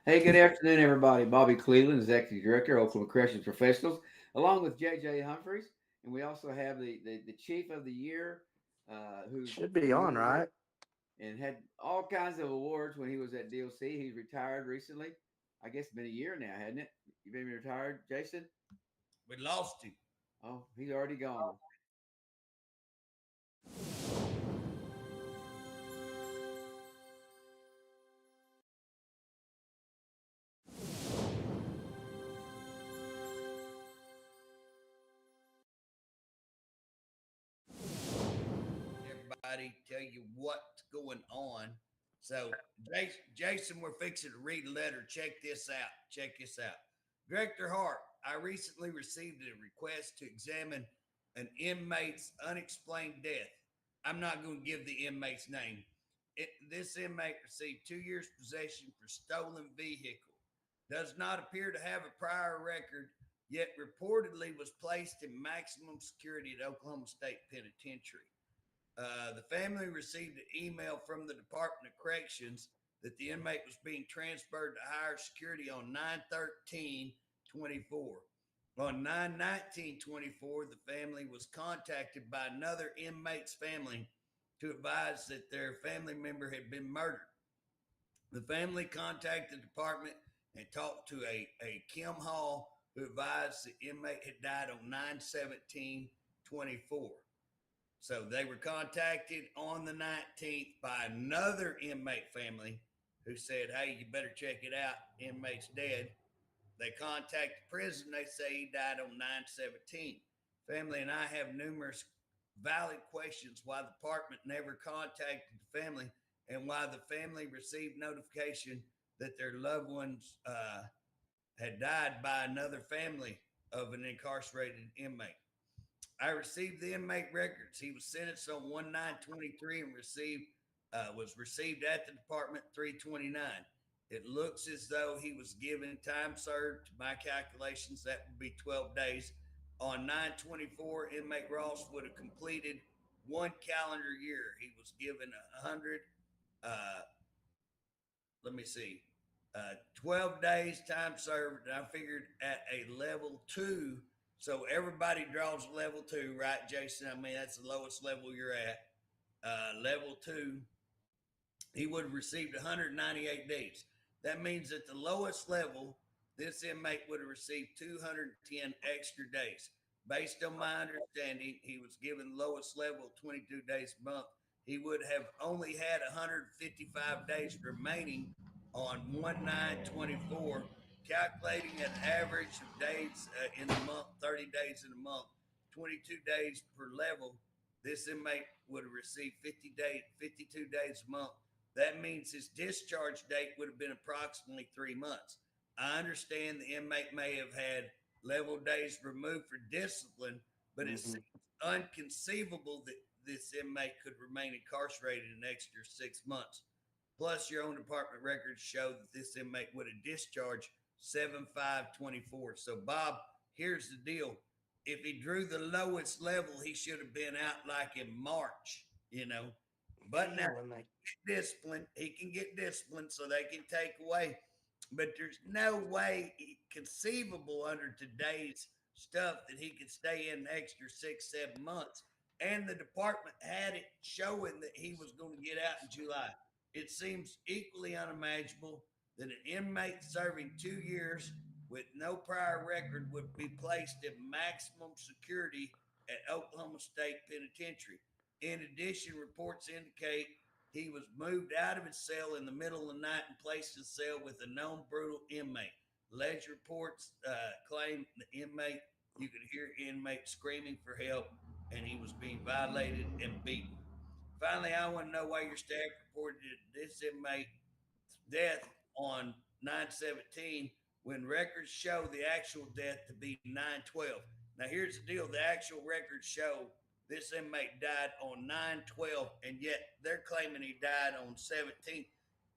Hey, good afternoon, everybody. Bobby Cleveland, Executive Director, Oklahoma Corrections Professionals, along with JJ Humphreys. And we also have the Chief of the Year, who's Should be on, moved right? and had all kinds of awards when he was at DLC. He's retired recently. I guess it's been a year now, hasn't it? You've been retired, Jason? We lost him. Oh, he's already gone. Everybody, tell you what's going on. So, Jason, we're fixing to read a letter. Check this out. Check this out. Director Hart, I recently received a request to examine an inmate's unexplained death. I'm not going to give the inmate's name. This inmate received 2 years possession for stolen vehicle. Does not appear to have a prior record, yet reportedly was placed in maximum security at Oklahoma State Penitentiary. The family received an email from the Department of Corrections that the inmate was being transferred to higher security on 9/13/24. On 9/19/24, the family was contacted by another inmate's family to advise that their family member had been murdered. The family contacted the department and talked to a Kim Hall who advised the inmate had died on 9/17/24. So they were contacted on the 19th by another inmate family who said, hey, you better check it out. Inmate's dead. They contacted the prison. They say he died on 9/17. Family and I have numerous valid questions why the department never contacted the family and why the family received notification that their loved ones had died by another family of an incarcerated inmate. I received the inmate records. He was sentenced on 1/9/23 and was received at the department 3/29. It looks as though he was given time served. To my calculations, that would be 12 days. On 9/24, inmate Ross would have completed 1 calendar year. He was given 100. Uh, let me see. 12 days time served. And I figured at a level 2. So everybody draws a level 2, right, Jason? I mean, that's the lowest level you're at. Level 2, he would have received 198 days. That means at the lowest level, this inmate would have received 210 extra days. Based on my understanding, he was given the lowest level 22 days a month. He would have only had 155 days remaining on 1/9/24, calculating an average of days in a month, 30 days in a month, 22 days per level. This inmate would have received 52 days a month. That means his discharge date would have been approximately 3 months. I understand the inmate may have had level days removed for discipline, but it Mm-hmm. seems unconceivable that this inmate could remain incarcerated an extra 6 months. Plus, your own department records show that this inmate would have discharged 7/5/24. So, Bob, here's the deal. If he drew the lowest level, he should have been out like in March. But now Yeah, when they discipline. He can get disciplined so they can take away. But there's no way conceivable under today's stuff that he could stay in an extra 6, 7 months. And the department had it showing that he was going to get out in July. It seems equally unimaginable that an inmate serving 2 years with no prior record would be placed in maximum security at Oklahoma State Penitentiary. In addition, reports indicate he was moved out of his cell in the middle of the night and placed in a cell with a known brutal inmate. Alleged reports claim the inmate, you could hear inmate screaming for help, and he was being violated and beaten. Finally, I want to know why your staff reported this inmate death on 9/17 when records show the actual death to be 9/12. Now, here's the deal: the actual records show this inmate died on 9/12, and yet they're claiming he died on 17th,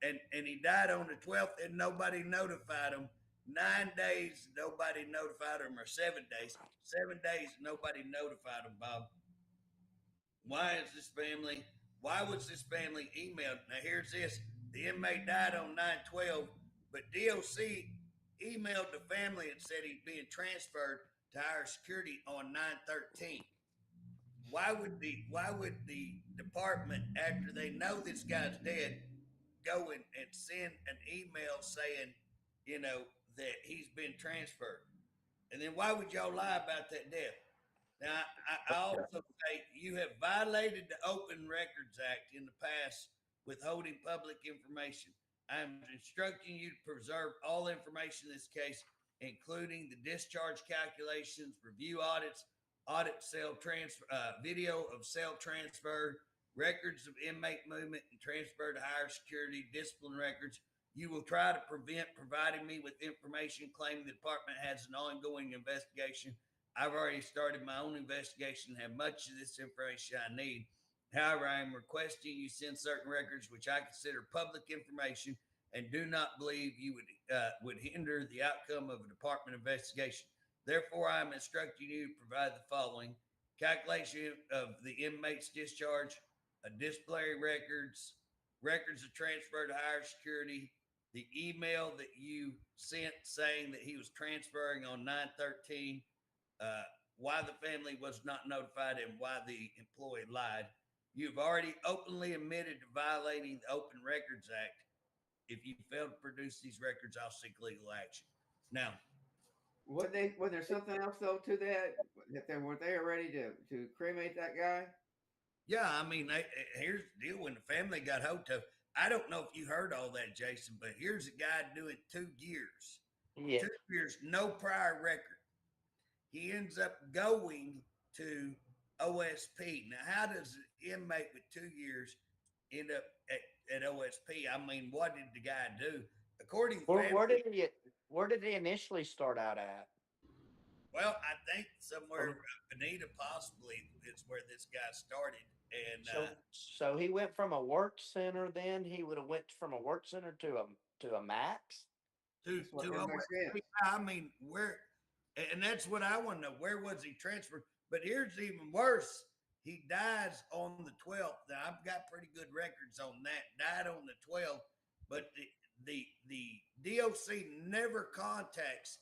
and he died on the 12th, and nobody notified him. 9 days, nobody notified him, or 7 days. 7 days, nobody notified him, Bob. Why is this family? Why was this family emailed? Now here's this: the inmate died on 9/12. but DOC emailed the family and said he's being transferred to higher security on 9/13. Why would the department, after they know this guy's dead, go and send an email saying, that he's been transferred? And then why would y'all lie about that death? Now, I also say you have violated the Open Records Act in the past, withholding public information. I am instructing you to preserve all information in this case, including the discharge calculations, review audits, audit cell transfer, video of cell transfer, records of inmate movement and transfer to higher security, discipline records. You will try to prevent providing me with information claiming the department has an ongoing investigation. I've already started my own investigation and have much of this information I need. However, I am requesting you send certain records which I consider public information and do not believe you would hinder the outcome of a department investigation. Therefore, I am instructing you to provide the following: calculation of the inmate's discharge, disciplinary records, records of transfer to higher security, the email that you sent saying that he was transferring on 9/13, why the family was not notified, and why the employee lied. You've already openly admitted to violating the Open Records Act. If you fail to produce these records, I'll seek legal action. Now, Was there something else though to that? That they were they ready to cremate that guy? yeah, I mean, here's the deal. When the family got hold of, I don't know if you heard all that, Jason, but here's a guy doing 2 years. Yeah. 2 years, no prior record. He ends up going to OSP. Now, how does an inmate with 2 years end up at OSP? I mean, what did the guy do? According to Where did he initially start out at? well, I think somewhere Bonita possibly is where this guy started. And So he went from a work center. Then he would have went from a work center to a max. to OSP, I mean, where, and that's what I want to know. Where was he transferred? But here's even worse. He dies on the 12th. Now, I've got pretty good records on that. Died on the 12th, but the DOC never contacts.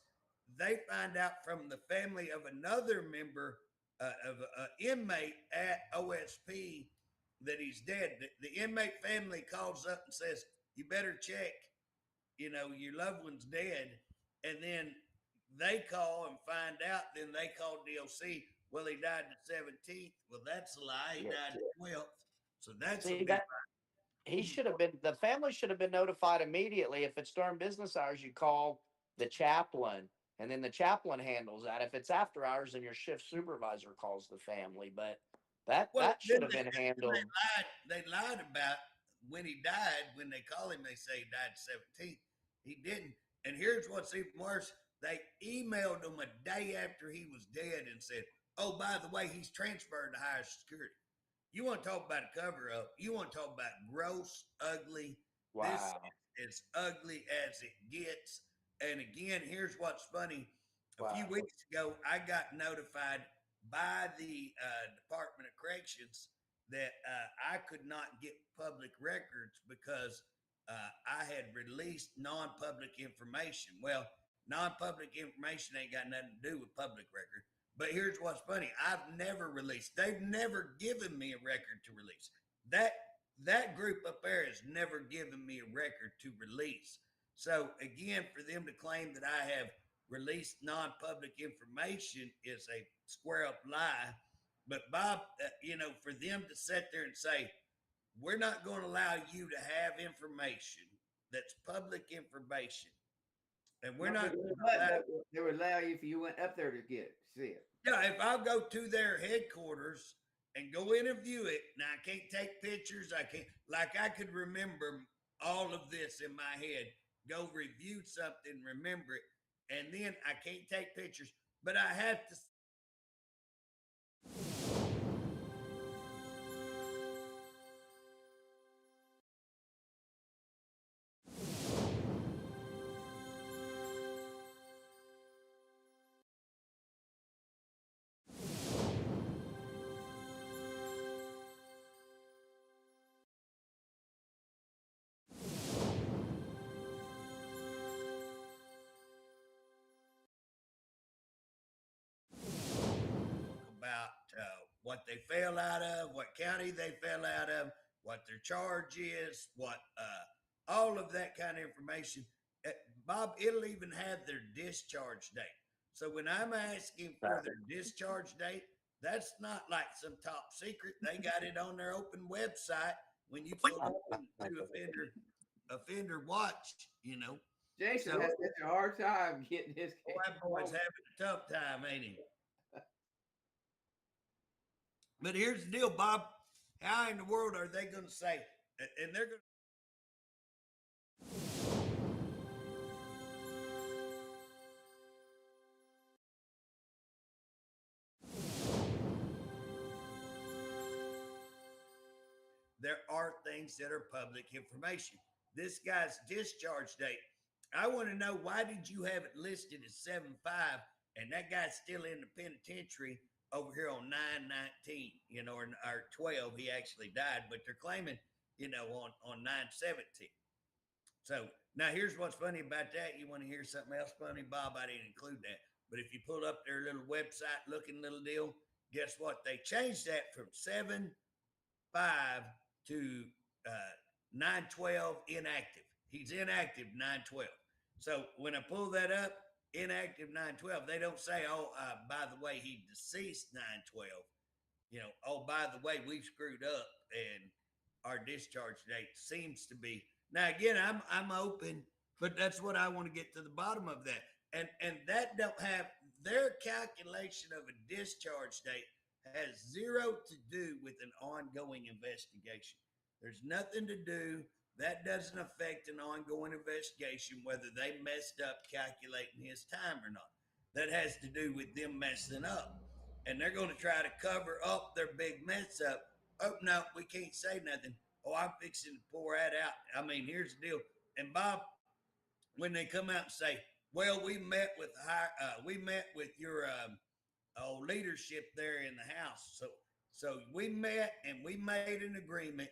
They find out from the family of another member of an inmate at OSP that he's dead. The inmate family calls up and says, "You better check. Your loved one's dead." And then they call and find out. Then they call DOC. Well, he died the 17th. Well, that's a lie. He died the 12th. So that's a big lie. He should have been. The family should have been notified immediately. If it's during business hours, you call the chaplain, and then the chaplain handles that. If it's after hours, then your shift supervisor calls the family. But that should have been handled. They lied about when he died. When they call him, they say he died 17th. He didn't. And here's what's even worse. They emailed him a day after he was dead and said, "Oh, by the way, he's transferred to higher security." You want to talk about a cover up? You want to talk about gross, ugly? Wow. This is as ugly as it gets. And again, here's what's funny. A few weeks ago, I got notified by the Department of Corrections that I could not get public records because I had released non-public information. Well, non-public information ain't got nothing to do with public record. But here's what's funny. I've never released. They've never given me a record to release. That group up there has never given me a record to release. So again, for them to claim that I have released non-public information is a square up lie. But Bob, for them to sit there and say, "We're not going to allow you to have information that's public information. And we're not going to allow." They would allow you if you went up there to see it. Yeah, if I go to their headquarters and go interview it, now I can't take pictures. I can't, like I could remember all of this in my head, go review something, remember it, and then I can't take pictures, but I have to. what they fell out of, what county they fell out of, what their charge is, what all of that kind of information. Bob, it'll even have their discharge date. So when I'm asking for their discharge date, that's not like some top secret. They got it on their open website when you pull up to offender watch, you know. Jason So, has such a hard time getting his boy, that boy's having a tough time, ain't he? But here's the deal, Bob. How in the world are they going to say, and they're going to, there are things that are public information. This guy's discharge date, I want to know, why did you have it listed as 7/5 and that guy's still in the penitentiary over here on 9/19, you know, or 12? He actually died, but they're claiming, you know, on 9/17. So now here's what's funny about that. You want to hear something else funny, Bob? I didn't include that. But if you pull up their little website looking little deal, guess what? They changed that from 7/5 to 9/12 inactive. He's inactive 9/12. So when I pull that up, inactive 9/12, they don't say, oh, by the way, he deceased 9/12. You know, oh, by the way, we've screwed up and our discharge date seems to be. Now again, I'm open, but that's what I want to get to the bottom of that. And that don't have their calculation of a discharge date has zero to do with an ongoing investigation. There's nothing to do. That doesn't affect an ongoing investigation, whether they messed up calculating his time or not. That has to do with them messing up. And they're going to try to cover up their big mess up. Oh, no, we can't say nothing. Oh, I'm fixing to pour that out. I mean, here's the deal. And Bob, when they come out and say, well, we met with your leadership there in the house. So we met and we made an agreement.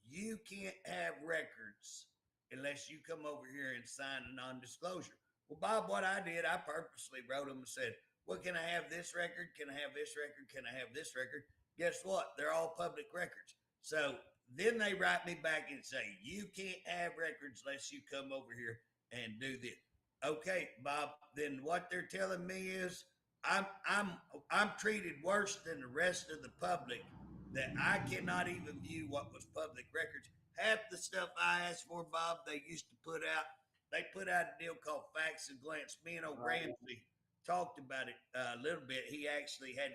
You can't have records unless you come over here and sign a non-disclosure. Well, Bob, what I did, I purposely wrote them and said, well, can I have this record? Can I have this record? Can I have this record? Guess what? They're all public records. So then they write me back and say, you can't have records unless you come over here and do this. Okay, Bob, then what they're telling me is I'm treated worse than the rest of the public, that I cannot even view what was public records. Half the stuff I asked for, Bob, they used to put out. They put out a deal called Facts and Glance. Me and old Ramsey talked about it a little bit. He actually had,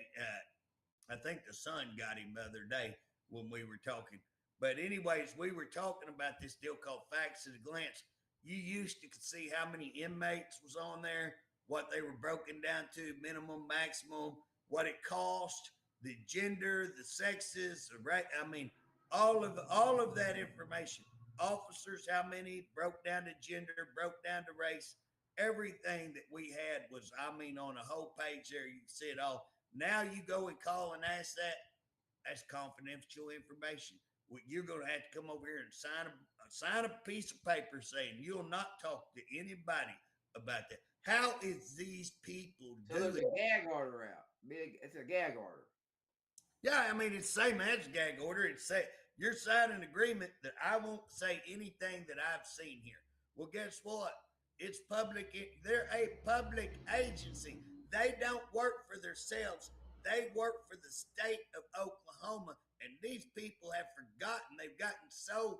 I think the son got him the other day when we were talking. But anyways, we were talking about this deal called Facts at a Glance. You used to see how many inmates was on there, what they were broken down to, minimum, maximum, what it cost, the gender, the sexes, the right. I mean, all of that information. Officers, how many, broke down to gender, broke down to race. Everything that we had was, I mean, on a whole page there. You can see it all. Now you go and call and ask that. That's confidential information. You're going to have to come over here and sign a piece of paper saying you'll not talk to anybody about that. How is these people doing? There's a gag order out. It's a gag order. Yeah, I mean, it's the same as gag order. It's say you're signing an agreement that I won't say anything that I've seen here. Well, guess what? It's public. They're a public agency. They don't work for themselves. They work for the state of Oklahoma. And these people have forgotten. They've gotten so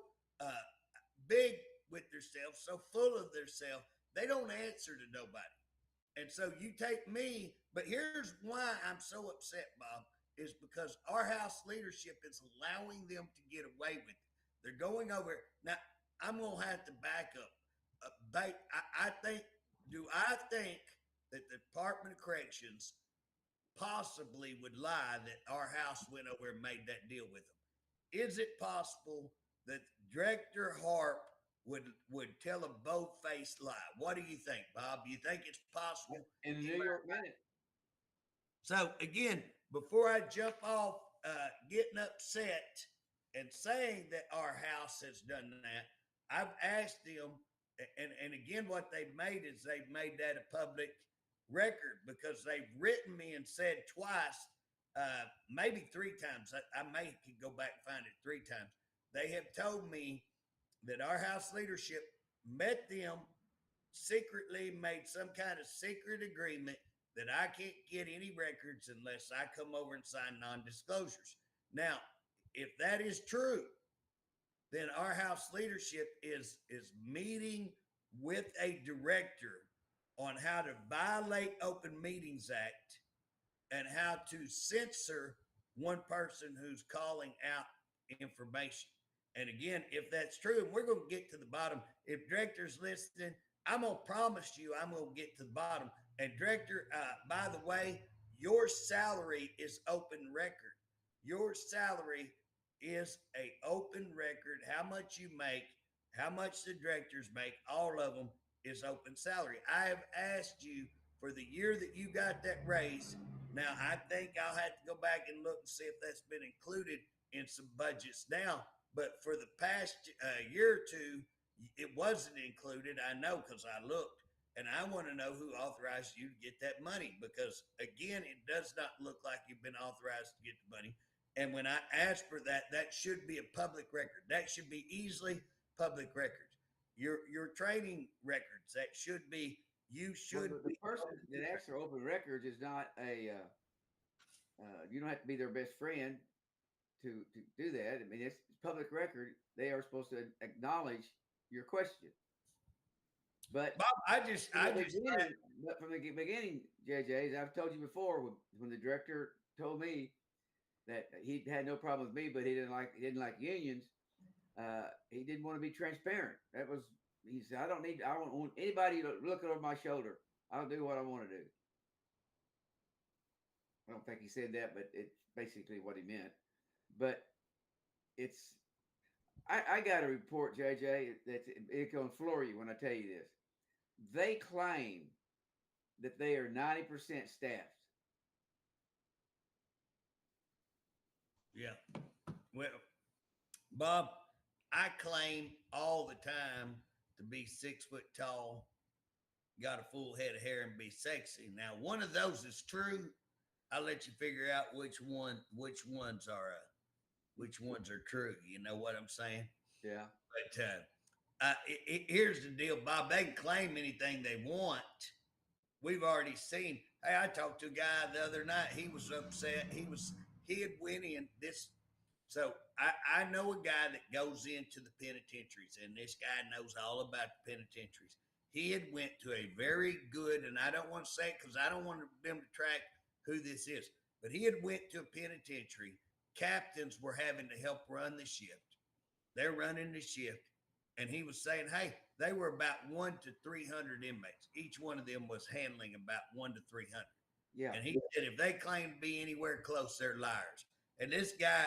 big with themselves, so full of themselves, they don't answer to nobody. And so you take me, but here's why I'm so upset, Bob, is because our House leadership is allowing them to get away with it. They're going over. Now, I'm going to have to back up. I think that the Department of Corrections possibly would lie that our House went over and made that deal with them? Is it possible that Director Harp would tell a bold-faced lie? What do you think, Bob? Do you think it's possible? In the New York Minute. So again, before I jump off getting upset and saying that our House has done that, I've asked them, and again, what they've made is they've made that a public record, because they've written me and said twice maybe 3 times. I may could go back and find it 3 times. They have told me that our house leadership met them secretly, made some kind of secret agreement that I can't get any records unless I come over and sign non-disclosures. Now, if that is true, then our house leadership is meeting with a director on how to violate Open Meetings Act and how to censor one person who's calling out information. And again, if that's true, and we're going to get to the bottom, if director's listening, I'm going to promise you I'm going to get to the bottom. And director, by the way, your salary is open record. Your salary is a open record. How much you make, how much the directors make, all of them is open salary. I have asked you for the year that you got that raise. Now, I think I'll have to go back and look and see if that's been included in some budgets now. But for the past year or two, it wasn't included. I know because I looked. And I want to know who authorized you to get that money because, again, it does not look like you've been authorized to get the money. And when I asked for that, that should be a public record. That should be easily public records. Your training records, that should be, you should the person that asks for open records is not a, you don't have to be their best friend to do that. I mean, it's public record. They are supposed to acknowledge your question. But Bob, but from the beginning, JJ, as I've told you before, when the director told me that he had no problem with me, but he didn't like unions, he didn't want to be transparent. He said, I don't want anybody to look over my shoulder. I'll do what I want to do. I don't think he said that, but it's basically what he meant. But I got a report, JJ, it's going to floor you when I tell you this. They claim that they are 90% staffed. Yeah. Well, Bob, I claim all the time to be 6 foot tall, got a full head of hair, and be sexy. Now, one of those is true. I'll let you figure out which ones are true. You know what I'm saying? Yeah. But here's the deal, Bob. They can claim anything they want. We've already seen. Hey, I talked to a guy the other night. He was upset. He had went in this. So I know a guy that goes into the penitentiaries, and this guy knows all about the penitentiaries. He had went to a very good, and I don't want to say it because I don't want them to track who this is, but he had went to a penitentiary. Captains were having to help run the shift. They're running the shift. And he was saying, hey, they were about 1 to 300 inmates. Each one of them was handling about 1 to 300. Yeah. And he said, if they claim to be anywhere close, they're liars. And this guy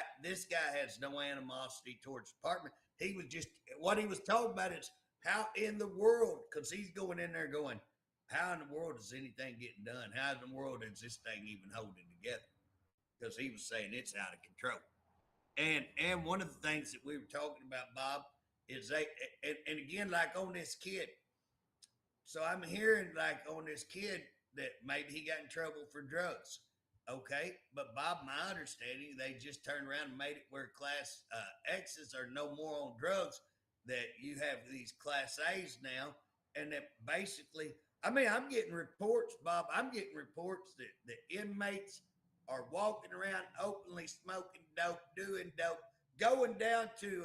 has no animosity towards the department. He was just, what he was told about is how in the world, because he's going in there going, how in the world is anything getting done? How in the world is this thing even holding together? Because he was saying it's out of control. And one of the things that we were talking about, Bob, is and again, like on this kid. So I'm hearing like on this kid that maybe he got in trouble for drugs. Okay. But Bob, my understanding, they just turned around and made it where class X's are no more on drugs, that you have these class A's now. And that basically, I mean, I'm getting reports, Bob. I'm getting reports that the inmates are walking around openly smoking dope, doing dope, going down to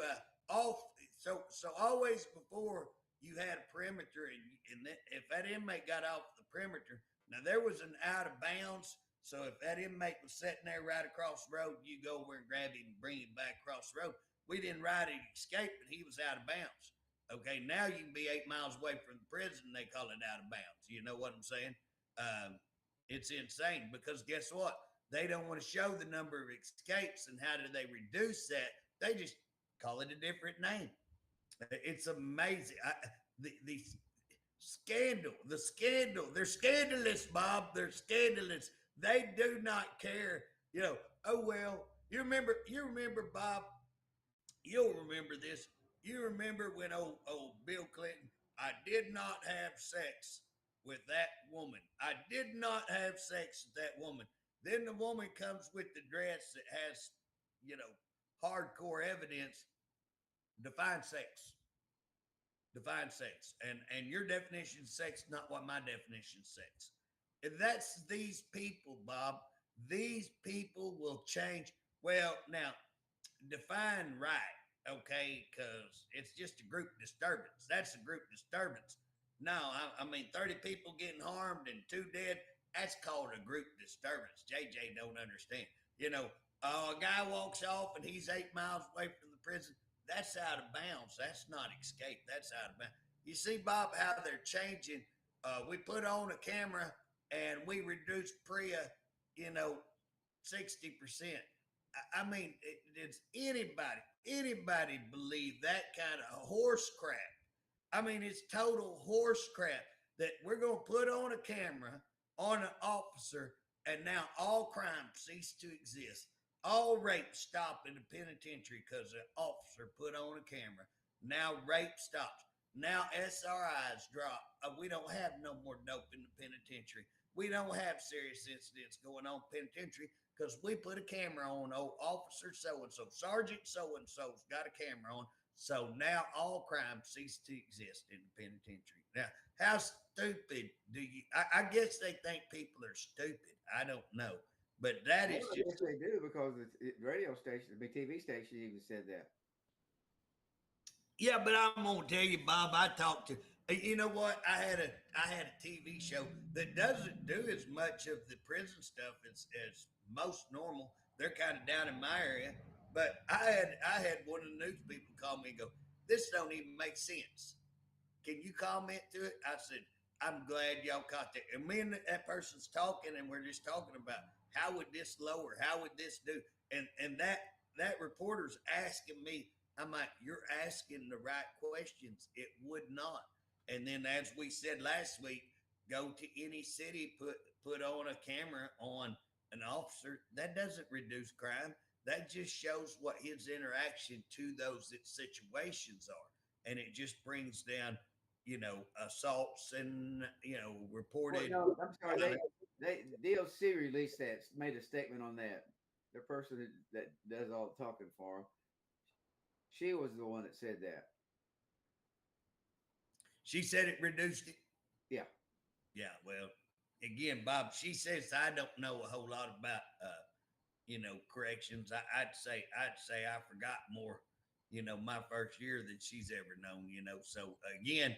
off. So always before you had a perimeter, and if that inmate got off the perimeter, now there was an out of bounds. So if that inmate was sitting there right across the road, you go over and grab him and bring him back across the road. We didn't ride it escape, but he was out of bounds. Okay, now you can be 8 miles away from the prison, and they call it out of bounds. You know what I'm saying? It's insane because guess what? They don't want to show the number of escapes, and how do they reduce that? They just call it a different name. It's amazing. The scandal, they're scandalous, Bob. They're scandalous. They do not care. You know, oh, well, you remember, Bob, you'll remember this. You remember when old Bill Clinton, I did not have sex with that woman. I did not have sex with that woman. Then the woman comes with the dress that has, hardcore evidence. Define sex. Define sex. And your definition of sex, not what my definition of sex. And that's these people, Bob. These people will change. Well, now, define right, okay? Because it's just a group disturbance. That's a group disturbance. No, I mean, 30 people getting harmed and 2 dead, that's called a group disturbance. JJ don't understand. A guy walks off and he's 8 miles away from the prison. That's out of bounds. That's not escape. That's out of bounds. You see, Bob, how they're changing. We put on a camera and we reduce PREA, 60%. I mean, it's anybody believe that kind of horse crap? I mean, it's total horse crap that we're going to put on a camera on an officer and now all crime cease to exist. All rape stop in the penitentiary because the officer put on a camera. Now rape stops. Now SRIs drop. We don't have no more dope in the penitentiary. We don't have serious incidents going on penitentiary because we put a camera on officer so-and-so, sergeant so-and-so's got a camera on. So now all crime cease to exist in the penitentiary. Now, how stupid do you, I guess they think people are stupid. I don't know. But that is just. Yes, they do, because the radio station, the TV station even said that. Yeah, but I'm going to tell you, Bob, I talked to, you know what? I had a TV show that doesn't do as much of the prison stuff as most normal. They're kind of down in my area. But I had one of the news people call me and go, this don't even make sense. Can you comment to it? I said, I'm glad y'all caught that. And me and that person's talking, and we're just talking about how would this lower? How would this do? And that reporter's asking me, I'm like, you're asking the right questions. It would not. And then, as we said last week, go to any city, put on a camera on an officer. That doesn't reduce crime. That just shows what his interaction to those situations are. And it just brings down, assaults and, reported. Well, no, I'm sorry. They DLC released that, made a statement on that. The person that does all the talking for them, she was the one that said that. She said it reduced it? Yeah. Yeah, well, again, Bob, she says I don't know a whole lot about corrections. I'd say I forgot more, my first year than she's ever known, So again,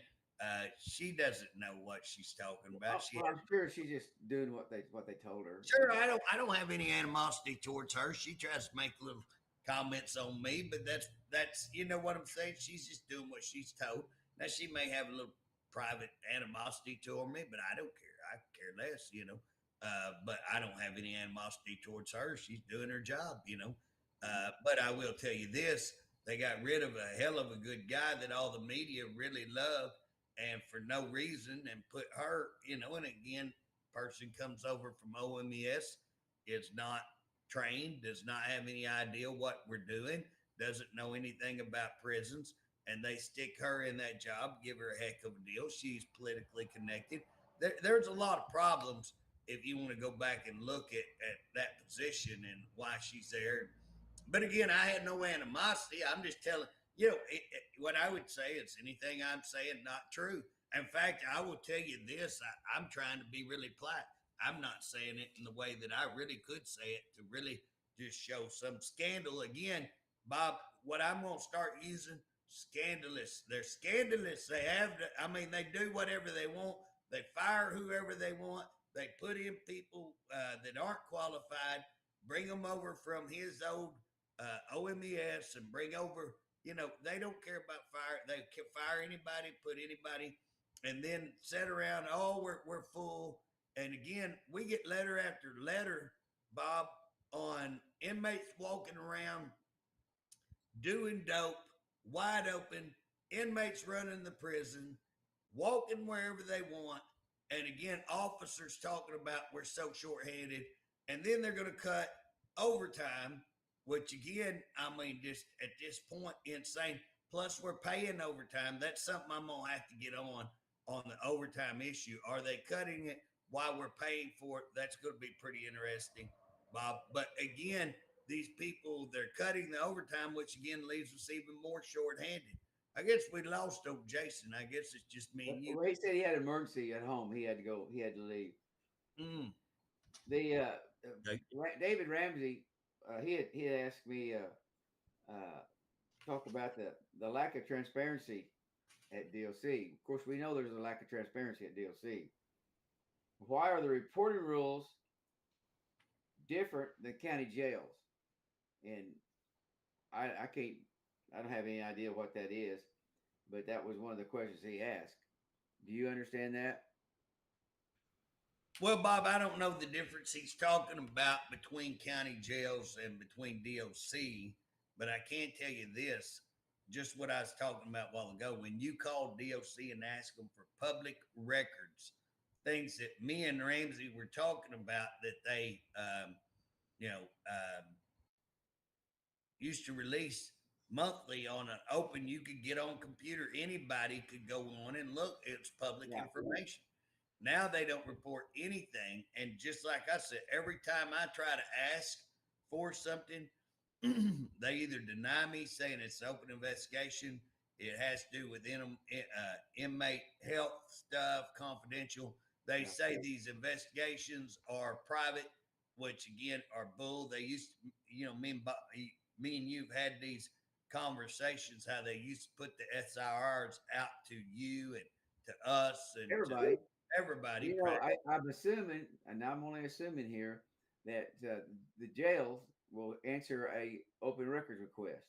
she doesn't know what she's talking about. I'm sure she's just doing what they told her. Sure, I don't have any animosity towards her. She tries to make little comments on me, but that's you know what I'm saying? She's just doing what she's told. Now she may have a little private animosity toward me, but I don't care. I care less, but I don't have any animosity towards her. She's doing her job, But I will tell you this, they got rid of a hell of a good guy that all the media really loved, and for no reason, and put her, and again, person comes over from OMES, is not trained, does not have any idea what we're doing, doesn't know anything about prisons, and they stick her in that job, give her a heck of a deal. She's politically connected. There's a lot of problems if you want to go back and look at that position and why she's there. But again, I had no animosity. I'm just telling, what I would say is anything I'm saying not true. In fact, I will tell you this, I'm trying to be really polite. I'm not saying it in the way that I really could say it to really just show some scandal. Again, Bob, what I'm going to start using, scandalous. They're scandalous. They do whatever they want. They fire whoever they want. They put in people that aren't qualified, bring them over from his old OMES and bring over, they don't care about fire. They can fire anybody, put anybody, and then sit around, we're full. And again, we get letter after letter, Bob, on inmates walking around doing dope, wide open, inmates running the prison, walking wherever they want. And again, officers talking about we're so short-handed. And then they're going to cut overtime, which again, just at this point, insane. Plus, we're paying overtime. That's something I'm going to have to get on the overtime issue. Are they cutting it while we're paying for it. That's going to be pretty interesting, Bob. But again, these people, they're cutting the overtime, which again leaves us even more shorthanded. I guess we lost old Jason. I guess it's just me and you. Well, he said he had an emergency at home. He had to go. He had to leave. Mm. The Okay. David Ramsey, he had asked me talk about the lack of transparency at DOC. Of course, we know there's a lack of transparency at DOC. Why are the reporting rules different than county jails? And I can't. I don't have any idea what that is, but that was one of the questions he asked. Do you understand that? Well, Bob, I don't know the difference he's talking about between county jails and between DOC, but I can tell you this, just what I was talking about a while ago. When you call DOC and ask them for public records, things that me and Ramsey were talking about that they, you know, used to release monthly on an open, you could get on computer, anybody could go on and look, it's public information. Now they don't report anything. And just like I said, every time I try to ask for something, they either deny me, saying it's an open investigation, it has to do with inmate health stuff, confidential. They say these investigations are private, which again are bull. They used to, you know, me and you've had these conversations how they used to put the SIRs out to you and to us and Everybody. everybody. You know, I'm assuming, and I'm only assuming here, that the jails will answer a open records request,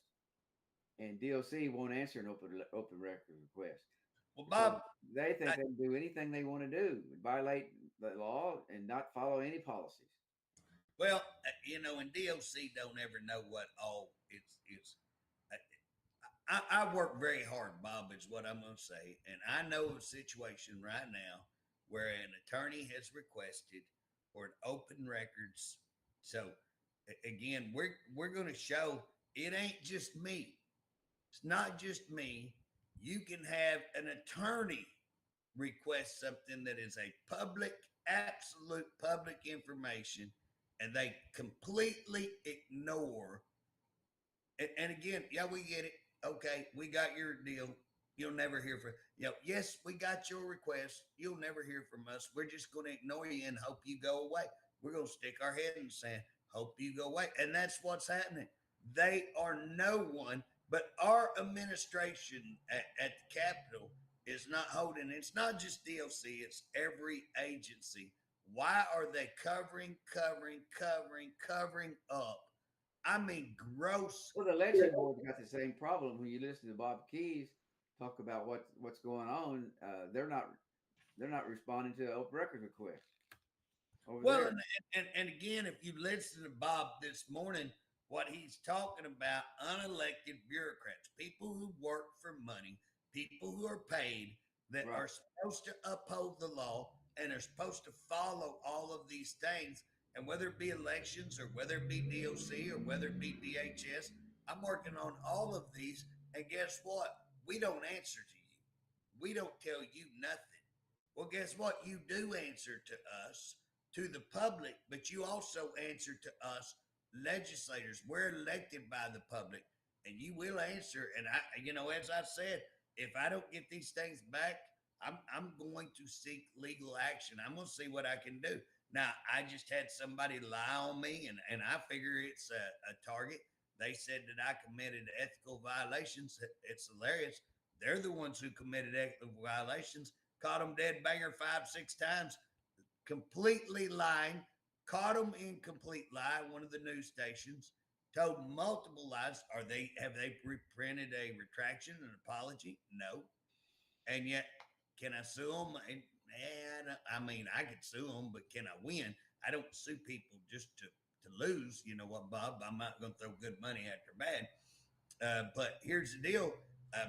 and DOC won't answer an open records request. Well, Bob, they think they can do anything they want to do, violate the law, and not follow any policies. Well, you know, and DOC don't ever know what all it's. I work very hard, Bob, is what I'm going to say. And I know of a situation right now where an attorney has requested for an open records. So again, we're going to show it ain't just me. It's not just me. You can have an attorney request something that is a public, absolute public information, and they completely ignore. And again, yeah, we get it. Okay, we got your deal. You'll never hear from, you know, yes, we got your request. You'll never hear from us. We're just going to ignore you and hope you go away. We're going to stick our head in the sand, hope you go away. And that's what's happening. They are no one, but our administration at the Capitol is not holding. It's not just DOC, it's every agency. Why are they covering up? I mean, gross. Well, the election board got the same problem. When you listen to Bob Keys talk about what's going on, they're not responding to the open records request. Well, and again, if you listen to Bob this morning, what he's talking about, unelected bureaucrats, people who work for money, people who are paid, that are supposed to uphold the law and are supposed to follow all of these things. And whether it be elections or whether it be DOC or whether it be DHS, I'm working on all of these. And guess what? We don't answer to you. We don't tell you nothing. Well, guess what? You do answer to us, to the public, but you also answer to us, legislators. We're elected by the public, and you will answer. And you know, as I said, if I don't get these things back, I'm going to seek legal action. I'm going to see what I can do. Now, I just had somebody lie on me, and I figure it's a target. They said that I committed ethical violations. It's hilarious. They're the ones who committed ethical violations. Caught them dead banger 5-6 times, completely lying. Caught them in complete lie. One of the news stations told multiple lies. Have they reprinted a retraction, an apology? No. And yet, can I sue them? I mean, I could sue them, but can I win? I don't sue people just to lose. You know what, Bob? I'm not going to throw good money after bad. But here's the deal.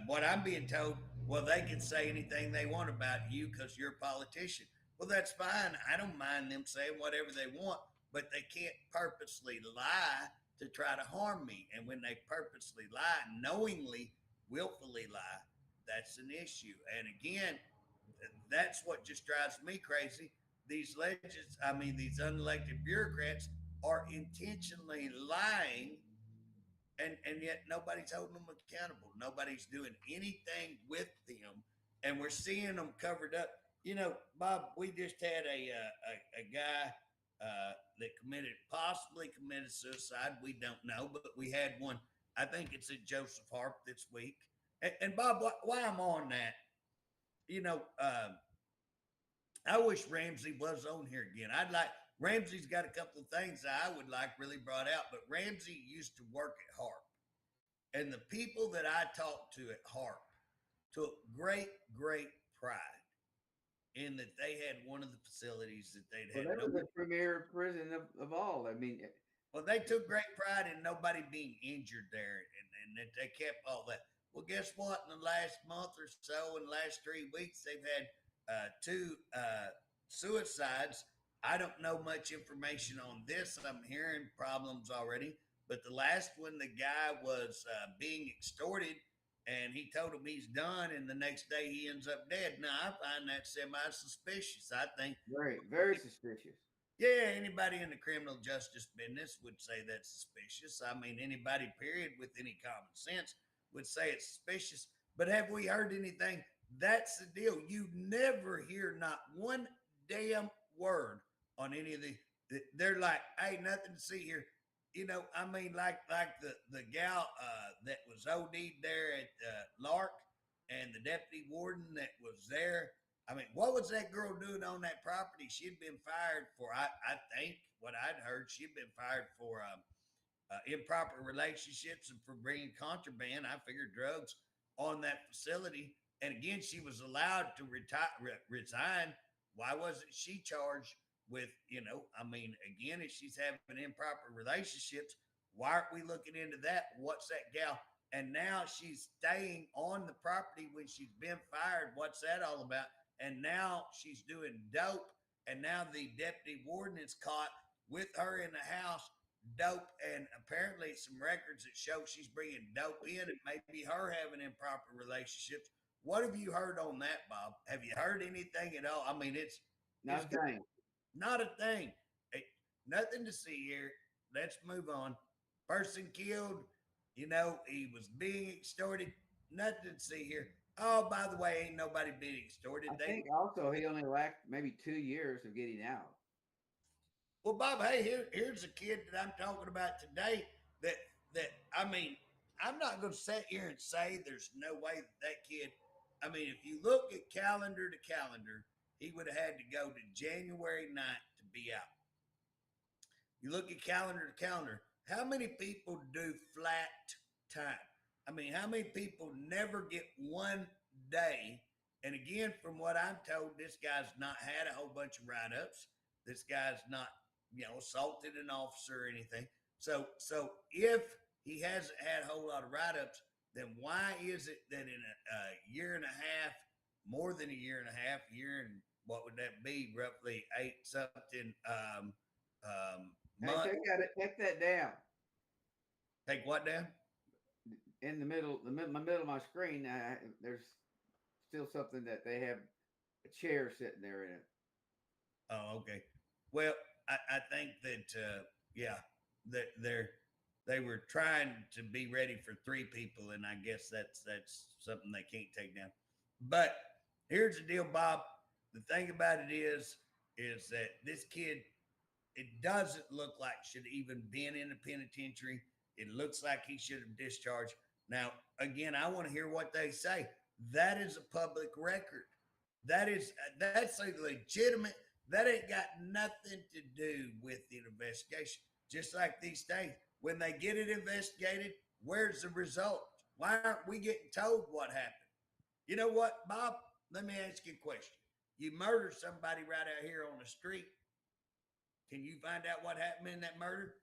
What I'm being told, well, they can say anything they want about you because you're a politician. Well, that's fine. I don't mind them saying whatever they want, but they can't purposely lie to try to harm me. And when they purposely lie, knowingly, willfully lie, that's an issue. And again, that's what just drives me crazy. these these unelected bureaucrats are intentionally lying, and yet nobody's holding them accountable. Nobody's doing anything with them, and we're seeing them covered up. You know, Bob, we just had a guy that possibly committed suicide. We don't know, but we had one. I think it's at Joseph Harp this week. And Bob, why I'm on that, you know, I wish Ramsey was on here again. Ramsey's got a couple of things I would like really brought out, but Ramsey used to work at Harp. And the people that I talked to at Harp took great, great pride in that they had one of the facilities that they'd Well, had. that was the premier prison of all. I mean, Well, they took great pride in nobody being injured there, and that they kept all that. Well, guess what? In the last month or so, in the last 3 weeks, they've had two suicides. I don't know much information on this. I'm hearing problems already, but the last one, the guy was being extorted, and he told him he's done, and the next day he ends up dead. Now, I find that semi-suspicious. I think very, very suspicious. yeah, anybody in the criminal justice business would say that's suspicious. I mean, anybody, period, with any common sense would say it's suspicious. But have we heard anything? That's the deal. You never hear not one damn word on any of they're like, hey, nothing to see here. You know, I mean, like the gal that was OD'd there at Lark, and the deputy warden that was there. I mean, what was that girl doing on that property? She'd been fired for, I think, what I'd heard, she'd been fired for improper relationships and for bringing contraband, I figured drugs, on that facility. And again, she was allowed to resign. Why wasn't she charged with, again, if she's having improper relationships, why aren't we looking into that? What's that gal? And now she's staying on the property when she's been fired. What's that all about? And now she's doing dope. And now the deputy warden is caught with her in the house, dope, and apparently some records that show she's bringing dope in, and maybe her having improper relationships. What have you heard on that, Bob? Have you heard anything at all? I mean, it's Not a thing. not a thing. Hey, nothing to see here. Let's move on. Person killed. He was being extorted. Nothing to see here. Oh, by the way, ain't nobody being extorted. I think also he only lacked maybe 2 years of getting out. Well, Bob, hey, here's a kid that I'm talking about today that I mean, I'm not going to sit here and say there's no way that kid, I mean, if you look at calendar to calendar, he would have had to go to January 9th to be out. You look at calendar to calendar, how many people do flat time? I mean, how many people never get 1 day? And again, from what I'm told, this guy's not had a whole bunch of write-ups. This guy's not, assaulted an officer or anything. So if he hasn't had a whole lot of write-ups, then why is it that in a year and a half, more than a year and a half, and what would that be? Roughly 8 something months. Hey, take that down. Take what down? In the middle of my screen, there's still something that they have a chair sitting there in it. Oh, okay. Well, I think that that they were trying to be ready for 3 people, and I guess that's something they can't take down. But here's the deal, Bob. The thing about it is that this kid, it doesn't look like should even been in the penitentiary. It looks like he should have discharged. Now, again, I want to hear what they say. That is a public record. That's a legitimate. That ain't got nothing to do with the investigation. Just like these things, when they get it investigated, where's the result? Why aren't we getting told what happened? You know what, Bob? Let me ask you a question. You murder somebody right out here on the street. Can you find out what happened in that murder?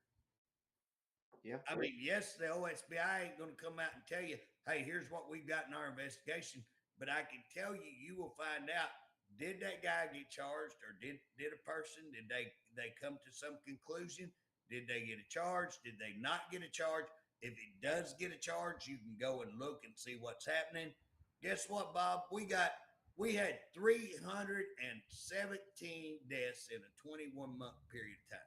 Yeah. I mean, yes, the OSBI ain't going to come out and tell you, hey, here's what we've got in our investigation. But I can tell you, you will find out, did that guy get charged, or did a person, did they come to some conclusion? Did they get a charge? Did they not get a charge? If it does get a charge, you can go and look and see what's happening. Guess what, Bob? We got We had 317 deaths in a 21-month period of time.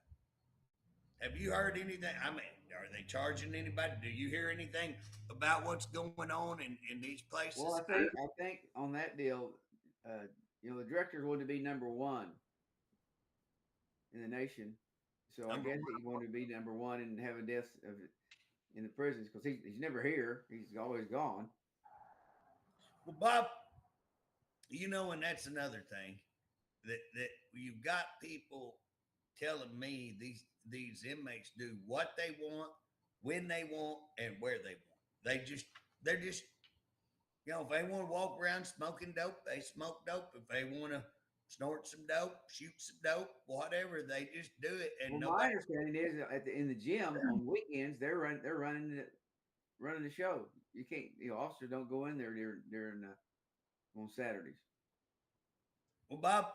Have you heard anything? I mean, are they charging anybody? Do you hear anything about what's going on in these places? Well, I think on that deal, the directors wanted to be number one in the nation. So I guess he wanted to be number one in having deaths in the prisons because he's never here. He's always gone. Well, Bob, and that's another thing that you've got people telling me these inmates do what they want, when they want, and where they want. They're just if they want to walk around smoking dope, they smoke dope. If they want to snort some dope, shoot some dope, whatever, they just do it. And my understanding is in the gym on weekends they're running the show. You can't, officers don't go in there during on Saturdays. Well, Bob,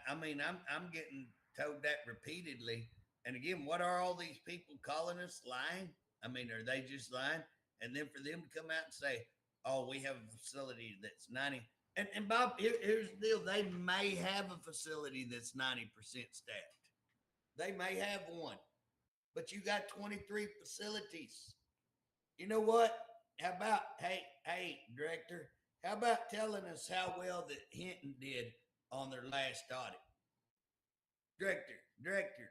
I mean, I'm getting told that repeatedly. And again, what are all these people calling us lying? I mean, are they just lying? And then for them to come out and say, "Oh, we have a facility that's 90." And Bob, here's the deal: they may have a facility that's 90% staffed. They may have one, but you got 23 facilities. You know what? How about, hey, director? How about telling us how well that Hinton did on their last audit? Director,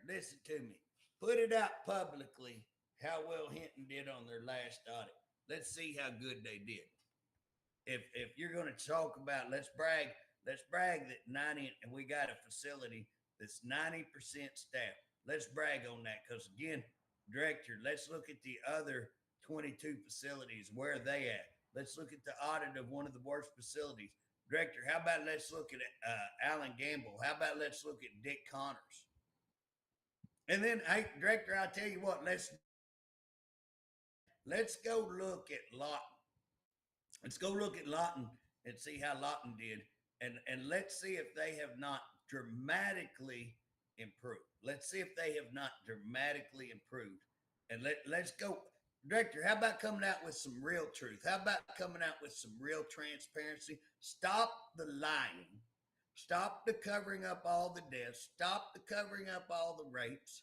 listen to me. Put it out publicly how well Hinton did on their last audit. Let's see how good they did. If you're going to talk about, let's brag that 90, and we got a facility that's 90% staffed. Let's brag on that because, again, director, let's look at the other 22 facilities. Where are they at? Let's look at the audit of one of the worst facilities. Director, how about let's look at Alan Gamble? How about let's look at Dick Connors? And then, hey, director, I'll tell you what, let's go look at Lawton. Let's go look at Lawton and see how Lawton did. And let's see if they have not dramatically improved. Let's see if they have not dramatically improved. And let's go. Director, how about coming out with some real truth? How about coming out with some real transparency? Stop the lying. Stop the covering up all the deaths. Stop the covering up all the rapes.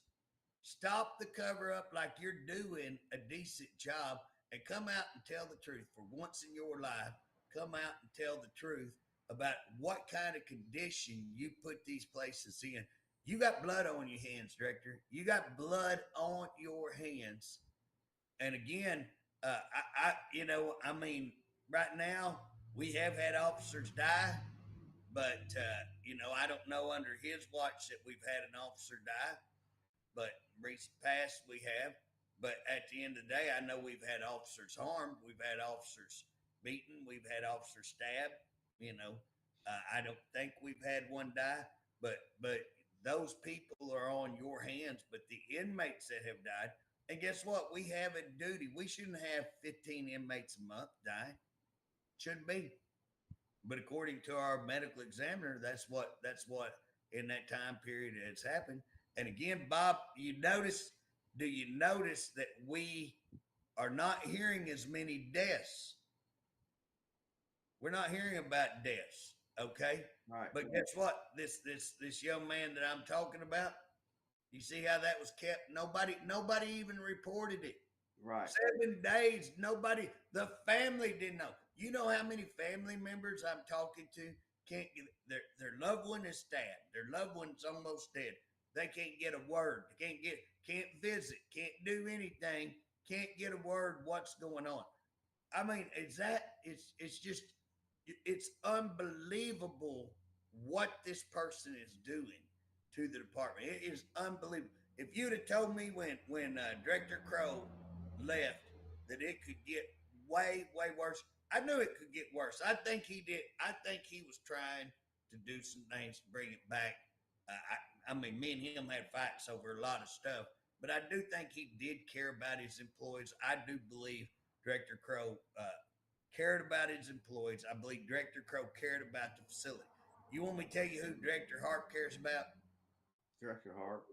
Stop the cover up like you're doing a decent job and come out and tell the truth. For once in your life, come out and tell the truth about what kind of condition you put these places in. You got blood on your hands, director. You got blood on your hands. And again, I mean, right now we have had officers die, but I don't know under his watch that we've had an officer die, but recent past we have. But at the end of the day, I know we've had officers harmed, we've had officers beaten, we've had officers stabbed. I don't think we've had one die, but those people are on your hands. But the inmates that have died. And guess what? We have a duty. We shouldn't have 15 inmates a month die. Shouldn't be. But according to our medical examiner, that's what in that time period has happened. And again, Bob, do you notice that we are not hearing as many deaths? We're not hearing about deaths, okay? Right. But guess what? This young man that I'm talking about, you see how that was kept? Nobody even reported it. Right. 7 days, nobody, the family didn't know. You know how many family members I'm talking to can't get their loved one is stabbed. Their loved one's almost dead. They can't get a word. They can't visit, can't do anything, can't get a word what's going on. I mean, it's unbelievable what this person is doing to the department. It is unbelievable. If you'd have told me when Director Crow left that it could get way worse, I knew it could get worse. I think he did. I think he was trying to do some things to bring it back. I mean, me and him had fights over a lot of stuff, but I do think he did care about his employees. I do believe Director Crow cared about his employees. I believe Director Crow cared about the facility. You want me to tell you who Director Harp cares about? Director Harp.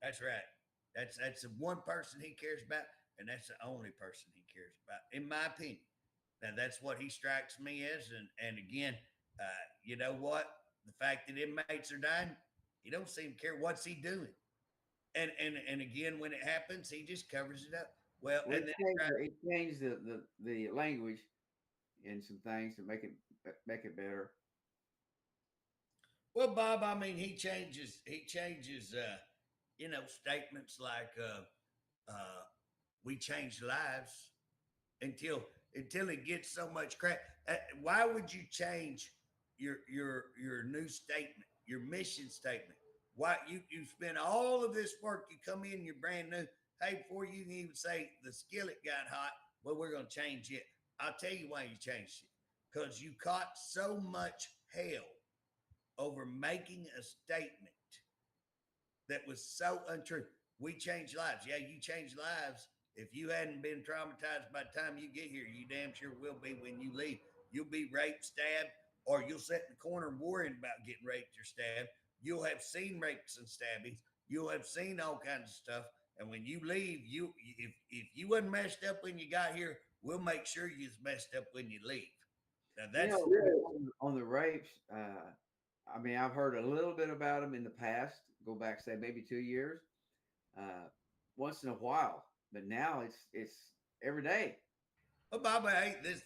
That's right. That's the one person he cares about, and that's the only person he cares about, in my opinion. Now, that's what he strikes me as. And again, You know what? The fact that inmates are dying, he don't seem to care. What's he doing? And again, when it happens, he just covers it up. Well, Well, and then it changed the language and some things to make it better. well, Bob, I mean, he changes, statements like, we change lives until it gets so much crap. Why would you change your new statement, your mission statement? Why you spend all of this work, you come in, you're brand new. Hey, before you can even say the skillet got hot, well, we're gonna change it. I'll tell you why you changed it. Because you caught so much hell over making a statement that was so untrue. We change lives. Yeah, you change lives. If you hadn't been traumatized by the time you get here, you damn sure will be when you leave. You'll be raped, stabbed, or you'll sit in the corner worrying about getting raped or stabbed. You'll have seen rapes and stabbings. You'll have seen all kinds of stuff. And when you leave, if you wasn't messed up when you got here, we'll make sure you're messed up when you leave. Now that's On the rapes. I mean, I've heard a little bit about them in the past. Go back, say maybe 2 years, once in a while. But now it's every day. well, Bobby, hey, this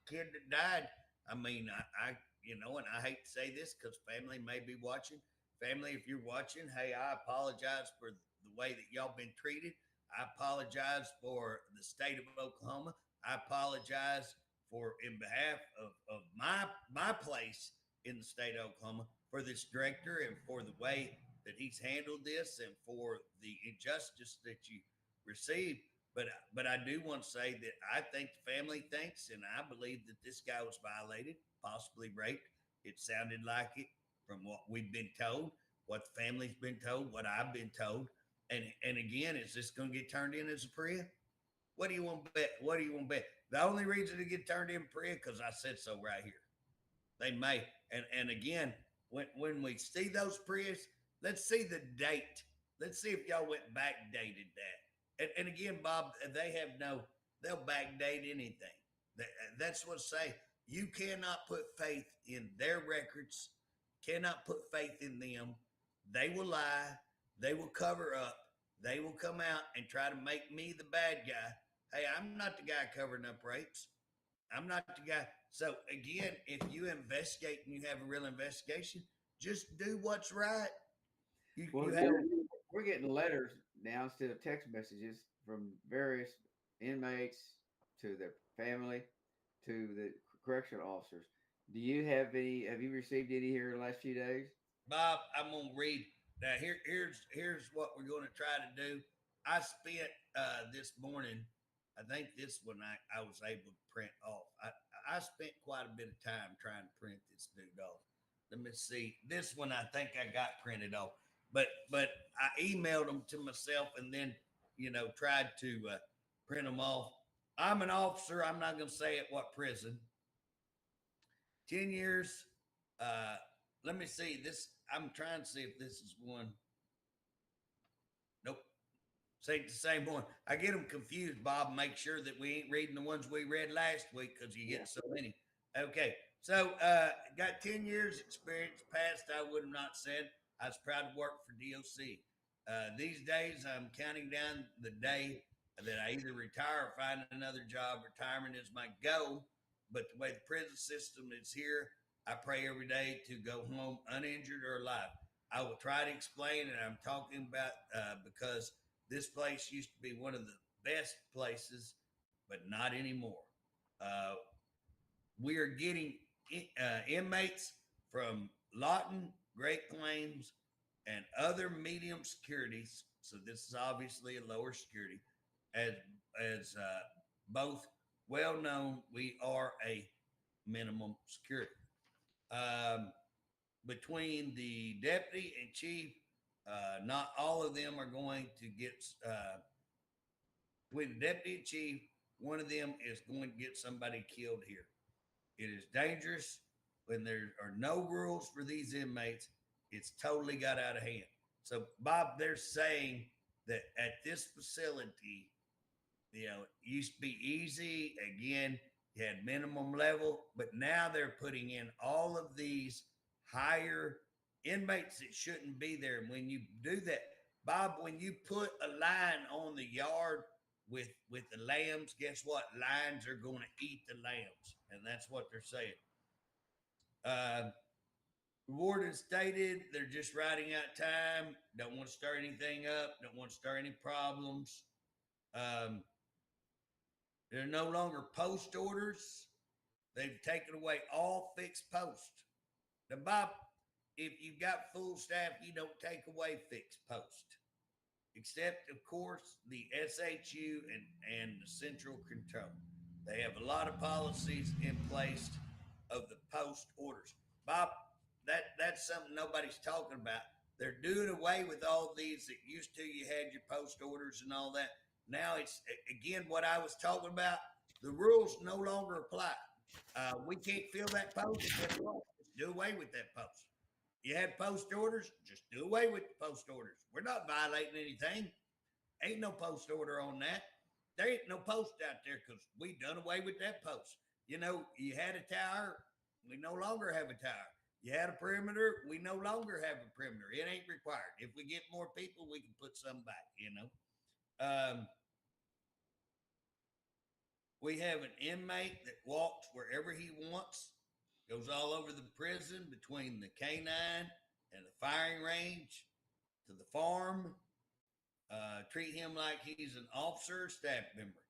kid that died. I mean, I and I hate to say this because family may be watching. Family, if you're watching, hey, I apologize for the way that y'all been treated. I apologize for the state of Oklahoma. I apologize for in behalf of my place in the state of Oklahoma for this director and for the way that he's handled this and for the injustice that you received. But I do want to say that I think the family thinks, and I believe that this guy was violated, possibly raped. It sounded like it from what we've been told, what the family's been told, what I've been told. And again, is this going to get turned in as a PREA? What do you want to bet? What do you want to bet? The only reason to get turned in PREA because I said so right here. They may. And again, when we see those PREAs, let's see the date. Let's see if y'all went backdated that. And again, Bob, they'll backdate anything. That's what I say. You cannot put faith in their records, cannot put faith in them. They will lie. They will cover up. They will come out and try to make me the bad guy. Hey, I'm not the guy covering up rapes. I'm not the guy. So again, if you investigate and you have a real investigation, just do what's right. We're getting letters now instead of text messages from various inmates to their family to the correctional officers. Do you have any? Have you received any here in the last few days? Bob, I'm gonna read now. Here's what we're gonna try to do. I spent this morning. I think this one I was able to print off. I spent quite a bit of time trying to print this dude off. Let me see. This one I think I got printed off, but I emailed them to myself and then tried to print them off. I'm an officer. I'm not going to say at what prison. 10 years. Let me see this. I'm trying to see if this is one. Nope. Say the same one. I get them confused, Bob. Make sure that we ain't reading the ones we read last week because you get so many. Okay. So got 10 years experience. Past, I would have not said. I was proud to work for DOC. These days, I'm counting down the day that I either retire or find another job. Retirement is my goal. But the way the prison system is here, I pray every day to go home uninjured or alive. I will try to explain, and I'm talking about because this place used to be one of the best places, but not anymore. We are getting inmates from Lawton, Great Plains, and other medium securities. So this is obviously a lower security. As both well known, we are a minimum security. Between the deputy and chief, not all of them are going to get. Between the deputy and chief, one of them is going to get somebody killed here. It is dangerous when there are no rules for these inmates. It's totally got out of hand. So, Bob, they're saying that at this facility, it used to be easy. Again, You had minimum level, but now they're putting in all of these higher inmates that shouldn't be there. And when you do that, Bob, when you put a line on the yard with the lambs, guess what? Lions are going to eat the lambs, and that's what they're saying. Warden stated they're just riding out time. Don't want to stir anything up. Don't want to stir any problems. There are no longer post orders. They've taken away all fixed posts. Now, Bob, if you've got full staff, you don't take away fixed post, except, of course, the SHU and the central control. They have a lot of policies in place of the post orders. Bob, that's something nobody's talking about. They're doing away with all these that used to, you had your post orders and all that. Now it's, again, what I was talking about. The rules no longer apply. We can't fill that post. Just do away with that post. You had post orders, just do away with the post orders. We're not violating anything. Ain't no post order on that. There ain't no post out there because we done away with that post. You know, you had a tower, we no longer have a tower. You had a perimeter, we no longer have a perimeter. It ain't required. If we get more people, we can put some back, you know. We have an inmate that walks wherever he wants, goes all over the prison between the canine and the firing range to the farm. Treat him like he's an officer or staff member.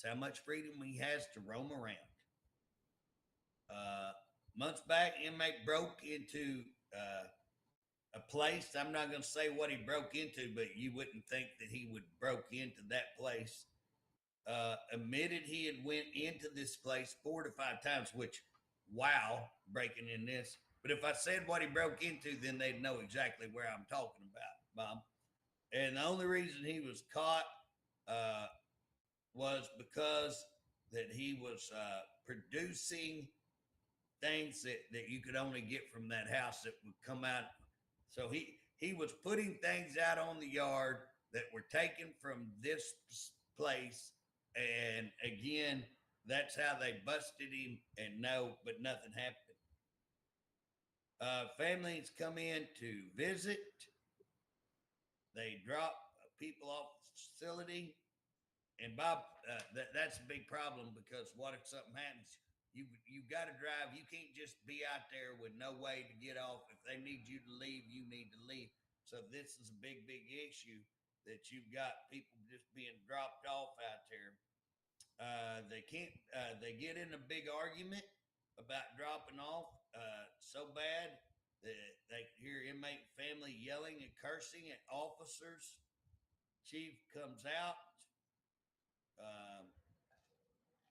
That's how much freedom he has to roam around. Months back, inmate broke into a place. I'm not going to say what he broke into, but you wouldn't think that he would broke into that place. Admitted he had went into this place 4 to 5 times, which, wow, breaking in this. But if I said what he broke into, then they'd know exactly where I'm talking about, Bob. And the only reason he was caught was because that he was producing things that you could only get from that house that would come out. So he was putting things out on the yard that were taken from this place. And again, that's how they busted him, and but nothing happened. Families come in to visit. They drop people off the facility. And Bob, that's a big problem, because what if something happens? You've got to drive. You can't just be out there with no way to get off. If they need you to leave, you need to leave. So this is a big, big issue that you've got people just being dropped off out there. They can't, they get in a big argument about dropping off so bad that they hear inmate family yelling and cursing at officers. Chief comes out.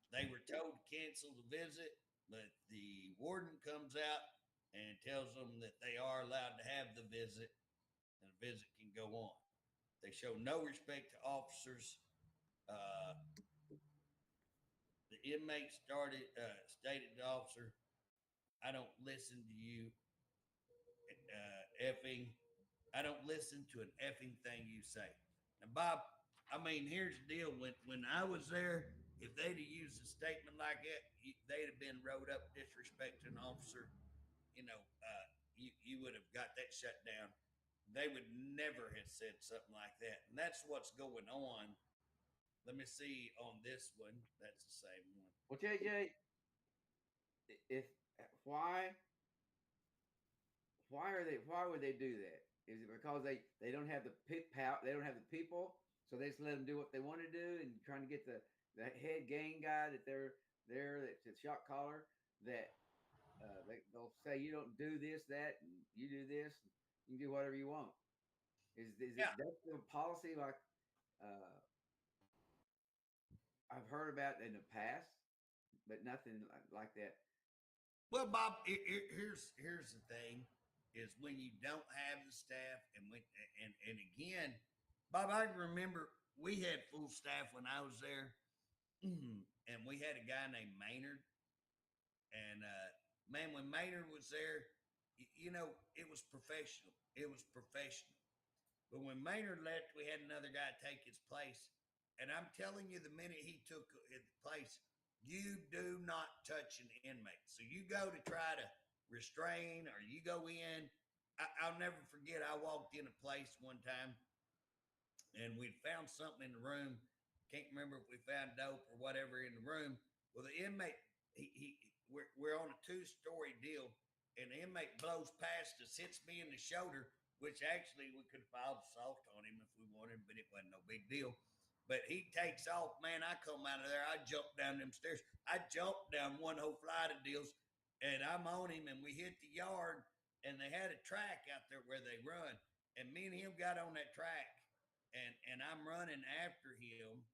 They were told to cancel the visit, but the warden comes out and tells them that they are allowed to have the visit, and the visit can go on. They show no respect to officers. The inmate stated to the officer, "I don't listen to you effing. I don't listen to an effing thing you say." Now, Bob, I mean, here's the deal. When I was there, if they'd have used a statement like that, they'd have been wrote up disrespect to an officer. You know, you would have got that shut down. They would never have said something like that. And that's what's going on. Let me see on this one. That's the same one. Well, JJ, why would they do that? Is it because they don't have the they don't have the people, so they just let them do what they want to do, and trying to get the head gang guy that they're there, that's a shot caller, that they'll say, you don't do this, that, and you do this, you can do whatever you want. Is Yeah. that's the policy? Like I've heard about in the past, but nothing like that. Well, Bob, here's the thing: is when you don't have the staff, and again, Bob, I remember we had full staff when I was there, and we had a guy named Maynard, and man, when Maynard was there, you know, it was professional. It was professional. But when Maynard left, we had another guy take his place, and I'm telling you, the minute he took his place, you do not touch an inmate. So you go to try to restrain or you go in. I'll never forget, I walked in a place one time and we found something in the room. Can't remember if we found dope or whatever in the room. Well, the inmate, we're on a 2-story deal, and the inmate blows past us, hits me in the shoulder, which actually we could have filed assault on him if we wanted, but it wasn't no big deal. But he takes off, man. I come out of there. I jump down them stairs. I jumped down one whole flight of deals, and I'm on him, and we hit the yard, and they had a track out there where they run, and me and him got on that track, and I'm running after him,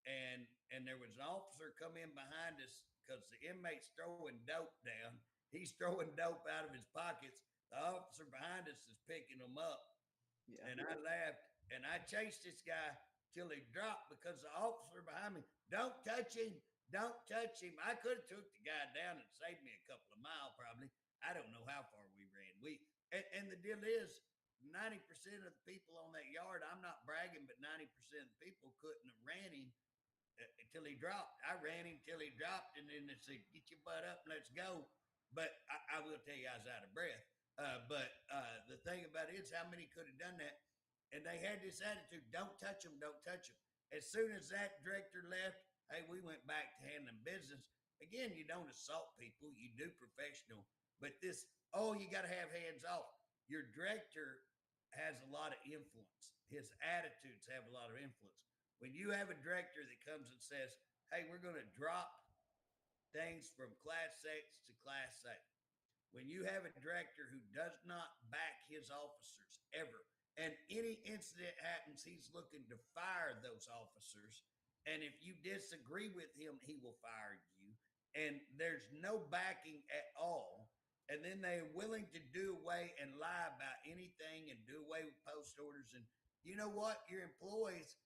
and there was an officer come in behind us because the inmate's throwing dope down. He's throwing dope out of his pockets. The officer behind us is picking him up. Yeah. And I laughed and I chased this guy till he dropped because the officer behind me, don't touch him. Don't touch him. I could have took the guy down and saved me a couple of miles probably. I don't know how far we ran. And the deal is 90% of the people on that yard, I'm not bragging, but 90% of the people couldn't have ran him until he dropped. I ran him till he dropped, and then they said, get your butt up and let's go. But I will tell you, I was out of breath. But the thing about it is how many could have done that? And they had this attitude, don't touch them, don't touch them. As soon as that director left, hey, we went back to handling business. Again, you don't assault people. You do professional. But this, you got to have hands off. Your director has a lot of influence. His attitudes have a lot of influence. When you have a director that comes and says, hey, we're going to drop things from class X to class A. When you have a director who does not back his officers ever, and any incident happens, he's looking to fire those officers. And if you disagree with him, he will fire you. And there's no backing at all. And then they're willing to do away and lie about anything and do away with post orders. And you know what? Your employees,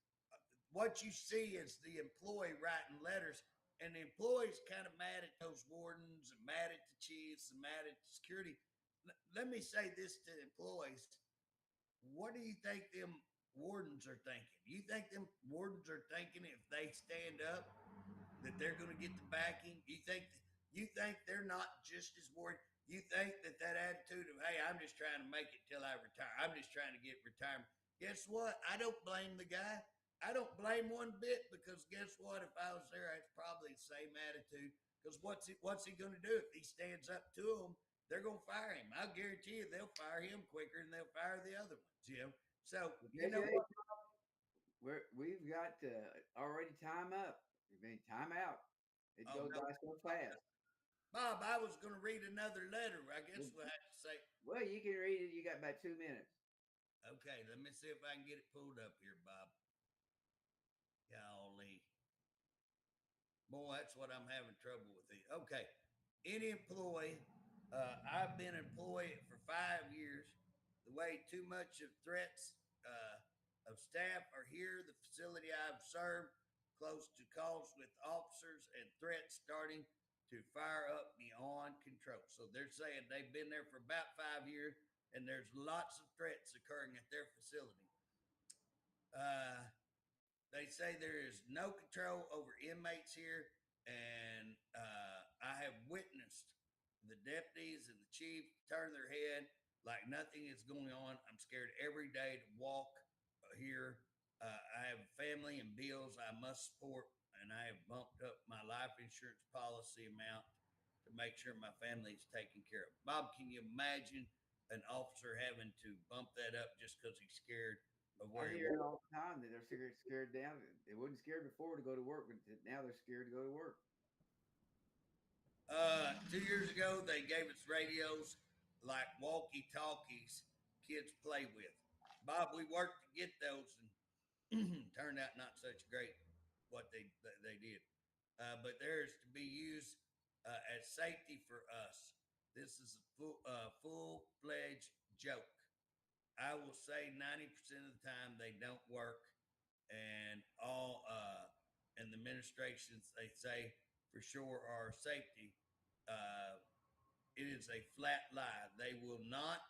what you see is the employee writing letters, and the employee's kind of mad at those wardens and mad at the chiefs and mad at the security. Let me say this to the employees. What do you think them wardens are thinking? You think them wardens are thinking if they stand up that they're going to get the backing? You think they're not just as worried? You think that attitude of, hey, I'm just trying to make it till I retire. I'm just trying to get retirement. Guess what? I don't blame the guy. I don't blame one bit, because guess what? If I was there, it's probably the same attitude. Because what's he going to do if he stands up to them? They're going to fire him. I'll guarantee you they'll fire him quicker than they'll fire the other ones. You know. So you know what? We've got already time up. I mean, time out. It goes by so fast. Bob, I was going to read another letter. I guess we'll have to say. Well, you can read it. You got about 2 minutes. Okay, let me see if I can get it pulled up here, Bob. Golly. Boy, that's what I'm having trouble with. Okay. Any employee, I've been an employee for 5 years. The way too much of threats of staff are here, the facility I've served, close to calls with officers and threats starting to fire up beyond control. So they're saying they've been there for about 5 years, and there's lots of threats occurring at their facility. They say there is no control over inmates here, and I have witnessed the deputies and the chief turn their head like nothing is going on. I'm scared every day to walk here. I have a family and bills I must support, and I have bumped up my life insurance policy amount to make sure my family is taken care of. Bob, can you imagine an officer having to bump that up just because he's scared? I hear it all the time that they're scared down. They wasn't scared before to go to work, but now they're scared to go to work. 2 years ago, they gave us radios like walkie-talkies kids play with. Bob, we worked to get those, and turned out not such great what they did. But there's to be used as safety for us. This is a full-fledged joke. I will say 90% of the time they don't work, and and the administrations they say for sure are safety. It is a flat lie. They will not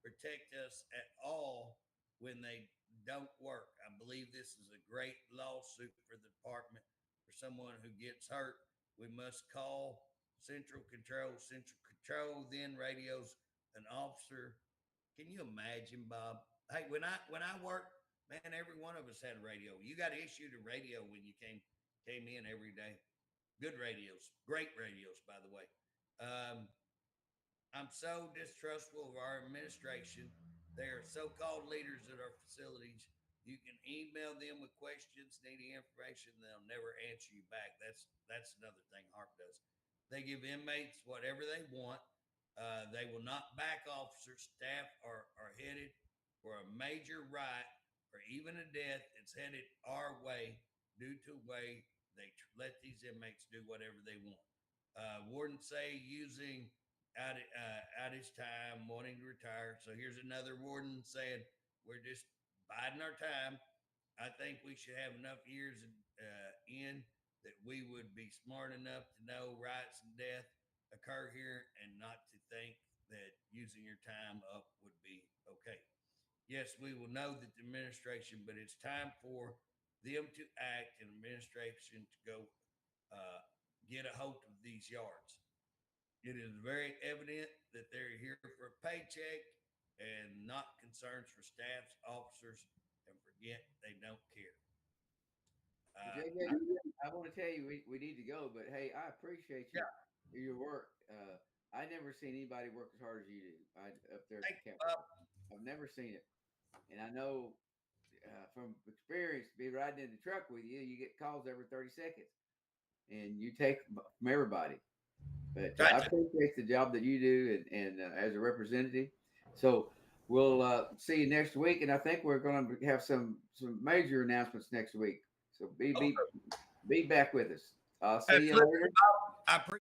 protect us at all when they don't work. I believe this is a great lawsuit for the department for someone who gets hurt. We must call central control. Central control then radios an officer. Can you imagine, Bob? Hey, when I worked, man, every one of us had a radio. You got issued a radio when you came in every day. Good radios, great radios, by the way. I'm so distrustful of our administration. They are so-called leaders at our facilities. You can email them with questions, needing information, they'll never answer you back. That's another thing HARP does. They give inmates whatever they want. They will not back officers. Staff are headed for a major riot or even a death. It's headed our way due to the way they let these inmates do whatever they want. Wardens say using out his time, wanting to retire. So here's another warden saying, we're just biding our time. I think we should have enough years in that we would be smart enough to know riots and death occur here and not to think that using your time up would be okay. Yes, we will know that the administration, but it's time for them to act and administration to go get a hold of these yards. It is very evident that they're here for a paycheck and not concerns for staffs, officers, and forget they don't care. I want to tell you, we need to go, but hey, I appreciate your work. I never seen anybody work as hard as you do up there at the Capitol. I've never seen it. And I know from experience, be riding in the truck with you, you get calls every 30 seconds and you take from everybody. But I appreciate the job that you do and as a representative. So we'll see you next week. And I think we're going to have some major announcements next week. So be back with us. I'll see you later. I appreciate